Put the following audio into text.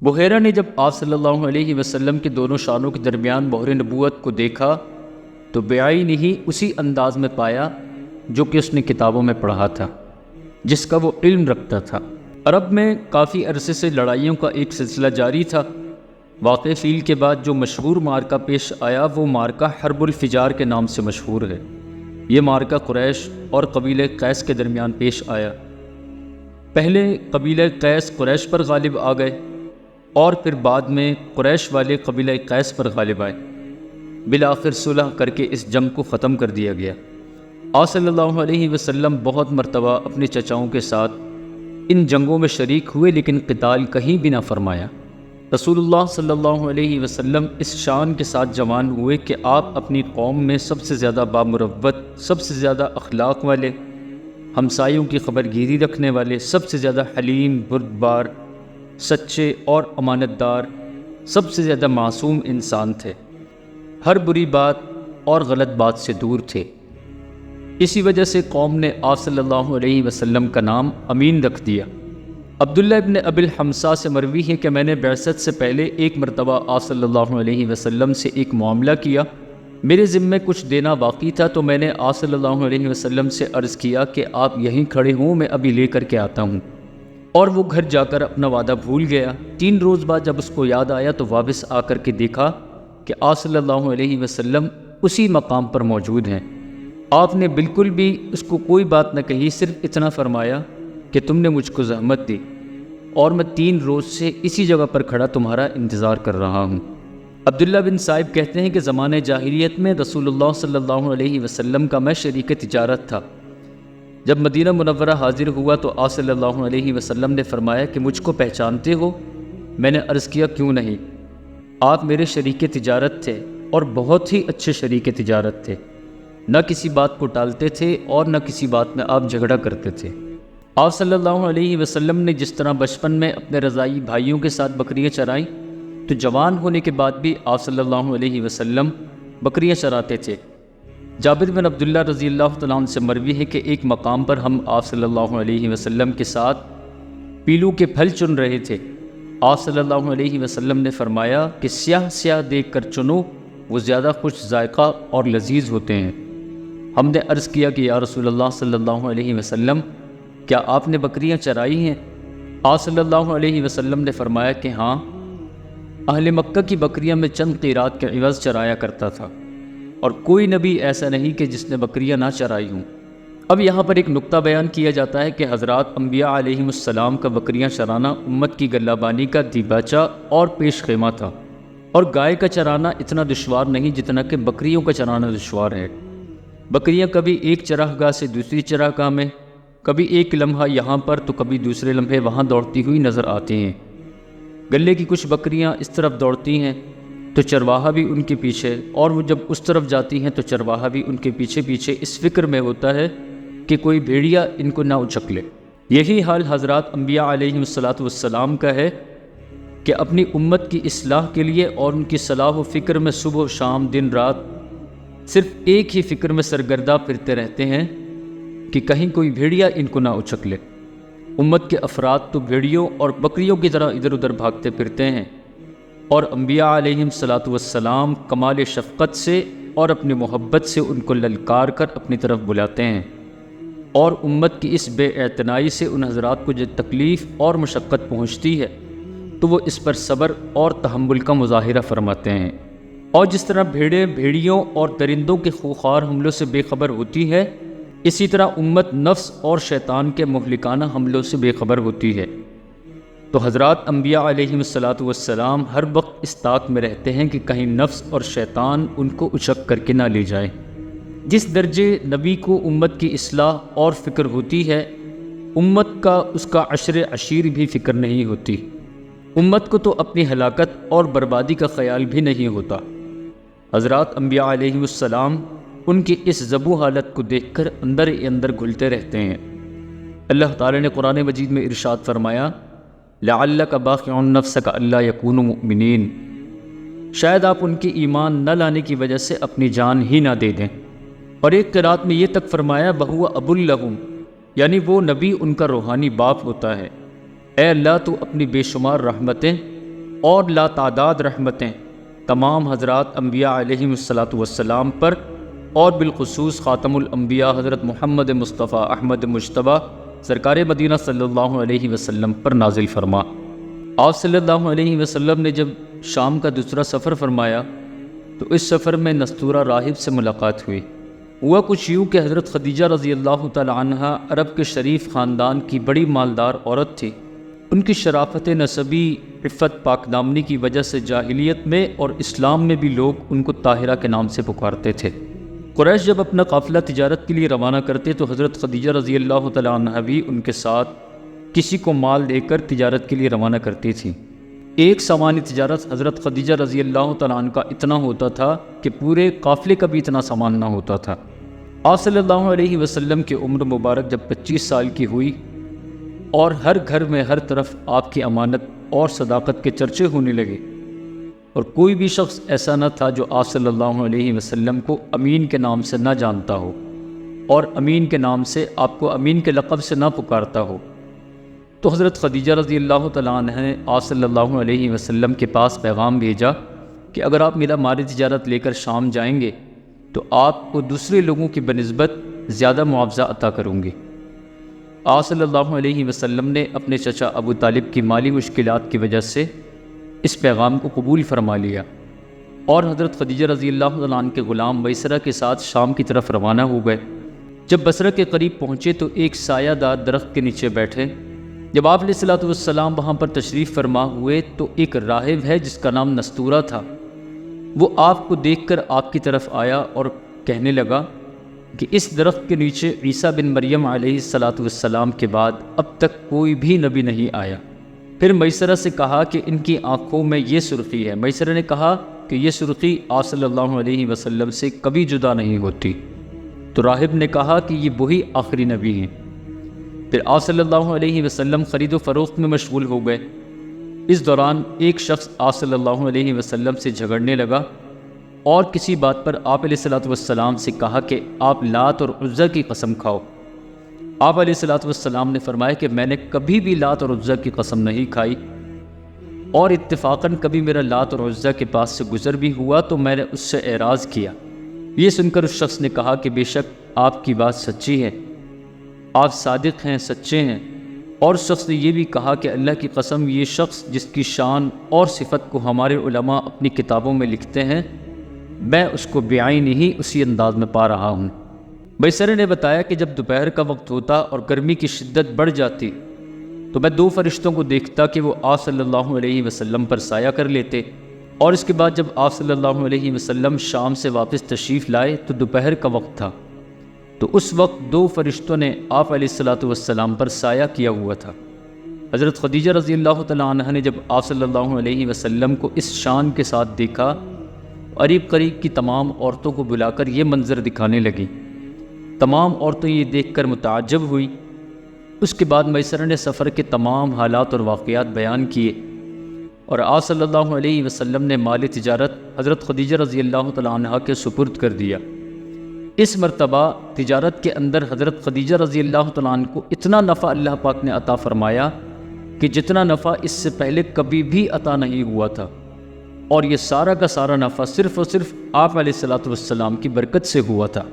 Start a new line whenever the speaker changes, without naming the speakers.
بحیرہ نے جب آپ صلی اللہ علیہ وسلم کے دونوں شانوں کے درمیان مہر نبوت کو دیکھا تو بعین ہی اسی انداز میں پایا جو کہ اس نے کتابوں میں پڑھا تھا، جس کا وہ علم رکھتا تھا۔ عرب میں کافی عرصے سے لڑائیوں کا ایک سلسلہ جاری تھا۔ واقع فیل کے بعد جو مشہور معرکہ پیش آیا وہ معرکہ حرب الفجار کے نام سے مشہور ہے۔ یہ معرکہ قریش اور قبیلہ قیس کے درمیان پیش آیا۔ پہلے قبیلہ قیس قریش پر غالب آ گئے اور پھر بعد میں قریش والے قبیلہ قیس پر غالب آئے۔ بالآخر صلح کر کے اس جنگ کو ختم کر دیا گیا۔ آپ صلی اللہ علیہ وسلم بہت مرتبہ اپنے چچاؤں کے ساتھ ان جنگوں میں شریک ہوئے، لیکن قتال کہیں بھی نہ فرمایا۔ رسول اللہ صلی اللہ علیہ وسلم اس شان کے ساتھ جوان ہوئے کہ آپ اپنی قوم میں سب سے زیادہ بامروت، سب سے زیادہ اخلاق والے، ہمسایوں کی خبرگیری رکھنے والے، سب سے زیادہ حلیم، بردبار، سچے اور امانت دار، سب سے زیادہ معصوم انسان تھے۔ ہر بری بات اور غلط بات سے دور تھے۔ اسی وجہ سے قوم نے آپ صلی اللہ علیہ وسلم کا نام امین رکھ دیا۔ عبداللہ ابن ابی الحمصہ سے مروی ہے کہ میں نے بعثت سے پہلے ایک مرتبہ آپ صلی اللہ علیہ وسلم سے ایک معاملہ کیا۔ میرے ذمے کچھ دینا باقی تھا تو میں نے آپ صلی اللہ علیہ وسلم سے عرض کیا کہ آپ یہیں کھڑے ہوں، میں ابھی لے کر کے آتا ہوں۔ اور وہ گھر جا کر اپنا وعدہ بھول گیا۔ 3 روز بعد جب اس کو یاد آیا تو واپس آ کر کے دیکھا کہ آپ صلی اللہ علیہ وسلم اسی مقام پر موجود ہیں۔ آپ نے بالکل بھی اس کو کوئی بات نہ کہی، صرف اتنا فرمایا کہ تم نے مجھ کو زحمت دی اور میں 3 روز سے اسی جگہ پر کھڑا تمہارا انتظار کر رہا ہوں۔ عبداللہ بن صائب کہتے ہیں کہ زمانہ جاہلیت میں رسول اللہ صلی اللہ علیہ وسلم کا میں شریک تجارت تھا۔ جب مدینہ منورہ حاضر ہوا تو آپ صلی اللہ علیہ وسلم نے فرمایا کہ مجھ کو پہچانتے ہو؟ میں نے عرض کیا کیوں نہیں، آپ میرے شریک تجارت تھے اور بہت ہی اچھے شریک تجارت تھے، نہ کسی بات کو ٹالتے تھے اور نہ کسی بات میں آپ جھگڑا کرتے تھے۔ آپ صلی اللہ علیہ وسلم نے جس طرح بچپن میں اپنے رضائی بھائیوں کے ساتھ بکریاں چرائیں تو جوان ہونے کے بعد بھی آپ صلی اللہ علیہ وسلم بکریاں چراتے تھے۔ جابر بن عبداللہ رضی اللہ تعالیٰ عنہ سے مروی ہے کہ ایک مقام پر ہم آپ صلی اللہ علیہ وسلم کے ساتھ پیلو کے پھل چن رہے تھے۔ آپ صلی اللہ علیہ وسلم نے فرمایا کہ سیاہ سیاہ دیکھ کر چنو، وہ زیادہ خوش ذائقہ اور لذیذ ہوتے ہیں۔ ہم نے عرض کیا کہ یا رسول اللہ صلی اللہ علیہ وسلم، کیا آپ نے بکریاں چرائی ہیں؟ آپ صلی اللہ علیہ وسلم نے فرمایا کہ ہاں، اہل مکہ کی بکریاں میں چند قیرات کے عوض چرایا کرتا تھا، اور کوئی نبی ایسا نہیں کہ جس نے بکریاں نہ چرائی ہوں۔ اب یہاں پر ایک نقطہ بیان کیا جاتا ہے کہ حضرات انبیاء علیہ السلام کا بکریاں چرانا امت کی گلہ بانی کا دیباچہ اور پیش خیمہ تھا، اور گائے کا چرانا اتنا دشوار نہیں جتنا کہ بکریوں کا چرانا دشوار ہے۔ بکریاں کبھی ایک چراہ گاہ سے دوسری چراہ گاہ میں، کبھی ایک لمحہ یہاں پر تو کبھی دوسرے لمحے وہاں دوڑتی ہوئی نظر آتی ہیں۔ گلے کی کچھ بکریاں اس طرف دوڑتی ہیں تو چرواہا بھی ان کے پیچھے، اور وہ جب اس طرف جاتی ہیں تو چرواہا بھی ان کے پیچھے پیچھے اس فکر میں ہوتا ہے کہ کوئی بھیڑیا ان کو نہ اچک لے۔ یہی حال حضرات انبیاء علیہ السلام کا ہے کہ اپنی امت کی اصلاح کے لیے اور ان کی صلاح و فکر میں صبح و شام، دن رات صرف ایک ہی فکر میں سرگردہ پھرتے رہتے ہیں کہ کہیں کوئی بھیڑیا ان کو نہ اچک لے۔ امت کے افراد تو بھیڑیوں اور بکریوں کی طرح ادھر ادھر بھاگتے پھرتے ہیں، اور انبیاء علیہ السلام کمال شفقت سے اور اپنی محبت سے ان کو للکار کر اپنی طرف بلاتے ہیں، اور امت کی اس بے اعتنائی سے ان حضرات کو جو تکلیف اور مشقت پہنچتی ہے تو وہ اس پر صبر اور تحمل کا مظاہرہ فرماتے ہیں۔ اور جس طرح بھیڑیں بھیڑیوں اور درندوں کے خوخار حملوں سے بے خبر ہوتی ہے، اسی طرح امت نفس اور شیطان کے مہلکانہ حملوں سے بے خبر ہوتی ہے۔ تو حضرات انبیاء علیہ السلام ہر وقت اس طاق میں رہتے ہیں کہ کہیں نفس اور شیطان ان کو اچک کر کے نہ لے جائے۔ جس درجے نبی کو امت کی اصلاح اور فکر ہوتی ہے، امت کا اس کا عشر عشیر بھی فکر نہیں ہوتی۔ امت کو تو اپنی ہلاکت اور بربادی کا خیال بھی نہیں ہوتا۔ حضرات انبیاء علیہ السلام ان کی اس ضبو حالت کو دیکھ کر اندر ہی اندر گھلتے رہتے ہیں۔ اللہ تعالی نے قرآن مجید میں ارشاد فرمایا، لعلک باخع نفسک الا یکونوا مؤمنین، شاید آپ ان کی ایمان نہ لانے کی وجہ سے اپنی جان ہی نہ دے دیں۔ اور ایک قرات میں یہ تک فرمایا، بہو ابو لہم، یعنی وہ نبی ان کا روحانی باپ ہوتا ہے۔ اے اللہ تو اپنی بے شمار رحمتیں اور لا تعداد رحمتیں تمام حضرات انبیاء علیہم الصلاۃ والسلام پر اور بالخصوص خاتم الانبیاء حضرت محمد مصطفیٰ احمد مجتبیٰ سرکار مدینہ صلی اللہ علیہ وسلم پر نازل فرما۔ آپ صلی اللہ علیہ وسلم نے جب شام کا دوسرا سفر فرمایا تو اس سفر میں نستورہ راہب سے ملاقات ہوئی۔ ہوا کچھ یوں کہ حضرت خدیجہ رضی اللہ تعالی عنہا عرب کے شریف خاندان کی بڑی مالدار عورت تھی۔ ان کی شرافت نسبی، عفت پاک دامنی کی وجہ سے جاہلیت میں اور اسلام میں بھی لوگ ان کو طاہرہ کے نام سے پکارتے تھے۔ قریش جب اپنا قافلہ تجارت کے لیے روانہ کرتے تو حضرت خدیجہ رضی اللہ تعالی عنہا بھی ان کے ساتھ کسی کو مال دے کر تجارت کے لیے روانہ کرتی تھی۔ ایک سامانی تجارت حضرت خدیجہ رضی اللہ تعالیٰ عنہ کا اتنا ہوتا تھا کہ پورے قافلے کا بھی اتنا سامان نہ ہوتا تھا۔ آپ صلی اللہ علیہ وسلم کی عمر مبارک جب 25 سال کی ہوئی اور ہر گھر میں ہر طرف آپ کی امانت اور صداقت کے چرچے ہونے لگے، اور کوئی بھی شخص ایسا نہ تھا جو آپ صلی اللہ علیہ وسلم کو امین کے نام سے نہ جانتا ہو اور امین کے نام سے آپ کو امین کے لقب سے نہ پکارتا ہو، تو حضرت خدیجہ رضی اللہ تعالیٰ عنہ نے آپ صلی اللہ علیہ وسلم کے پاس پیغام بھیجا کہ اگر آپ میرا مال تجارت لے کر شام جائیں گے تو آپ کو دوسرے لوگوں کی بنسبت زیادہ معاوضہ عطا کروں گی۔ آپ صلی اللہ علیہ وسلم نے اپنے چچا ابو طالب کی مالی مشکلات کی وجہ سے اس پیغام کو قبول فرما لیا اور حضرت خدیجہ رضی اللہ تعالیٰ عنہ کے غلام میسرہ کے ساتھ شام کی طرف روانہ ہو گئے۔ جب بصرہ کے قریب پہنچے تو ایک سایہ دار درخت کے نیچے بیٹھے۔ جب آپ علیہ الصلوۃ والسلام وہاں پر تشریف فرما ہوئے تو ایک راہب ہے جس کا نام نستورہ تھا، وہ آپ کو دیکھ کر آپ کی طرف آیا اور کہنے لگا کہ اس درخت کے نیچے عیسیٰ بن مریم علیہ الصلوۃ والسلام کے بعد اب تک کوئی بھی نبی نہیں آیا۔ پھر میسرہ سے کہا کہ ان کی آنکھوں میں یہ سرخی ہے۔ میسرہ نے کہا کہ یہ سرخی آپ صلی اللہ علیہ وسلم سے کبھی جدا نہیں ہوتی۔ تو راہب نے کہا کہ یہ وہی آخری نبی ہیں۔ پھر آپ صلی اللہ علیہ وسلم خرید و فروخت میں مشغول ہو گئے۔ اس دوران ایک شخص آپ صلی اللہ علیہ وسلم سے جھگڑنے لگا اور کسی بات پر آپ علیہ الصلوۃ والسلام سے کہا کہ آپ لات اور عزیٰ کی قسم کھاؤ۔ آپ علیہ الصلوۃ والسلام نے فرمایا کہ میں نے کبھی بھی لات اور عزیٰ کی قسم نہیں کھائی، اور اتفاقاً کبھی میرا لات اور عزیٰ کے پاس سے گزر بھی ہوا تو میں نے اس سے اعراض کیا۔ یہ سن کر اس شخص نے کہا کہ بے شک آپ کی بات سچی ہے، آپ صادق ہیں، سچے ہیں۔ اور اس شخص نے یہ بھی کہا کہ اللہ کی قسم، یہ شخص جس کی شان اور صفت کو ہمارے علماء اپنی کتابوں میں لکھتے ہیں، میں اس کو بعین ہی اسی انداز میں پا رہا ہوں۔ میسرہ نے بتایا کہ جب دوپہر کا وقت ہوتا اور گرمی کی شدت بڑھ جاتی تو میں 2 فرشتوں کو دیکھتا کہ وہ آپ صلی اللہ علیہ وسلم پر سایہ کر لیتے، اور اس کے بعد جب آپ صلی اللہ علیہ وسلم شام سے واپس تشریف لائے تو دوپہر کا وقت تھا، تو اس وقت 2 فرشتوں نے آپ علیہ الصلوۃ والسلام پر سایہ کیا ہوا تھا۔ حضرت خدیجہ رضی اللہ تعالیٰ عنہ نے جب آپ صلی اللہ علیہ وسلم کو اس شان کے ساتھ دیکھا، قریب قریب کی تمام عورتوں کو بلا کر یہ منظر دکھانے لگی۔ تمام عورتیں یہ دیکھ کر متعجب ہوئی۔ اس کے بعد میسرہ نے سفر کے تمام حالات اور واقعات بیان کیے، اور آپ صلی اللہ علیہ وسلم نے مال تجارت حضرت خدیجہ رضی اللہ تعالیٰ عنہ کے سپرد کر دیا۔ اس مرتبہ تجارت کے اندر حضرت خدیجہ رضی اللہ تعالیٰ عنہ کو اتنا نفع اللہ پاک نے عطا فرمایا کہ جتنا نفع اس سے پہلے کبھی بھی عطا نہیں ہوا تھا، اور یہ سارا کا سارا نفع صرف اور صرف آپ علیہ الصلوۃ والسلام کی برکت سے ہوا تھا۔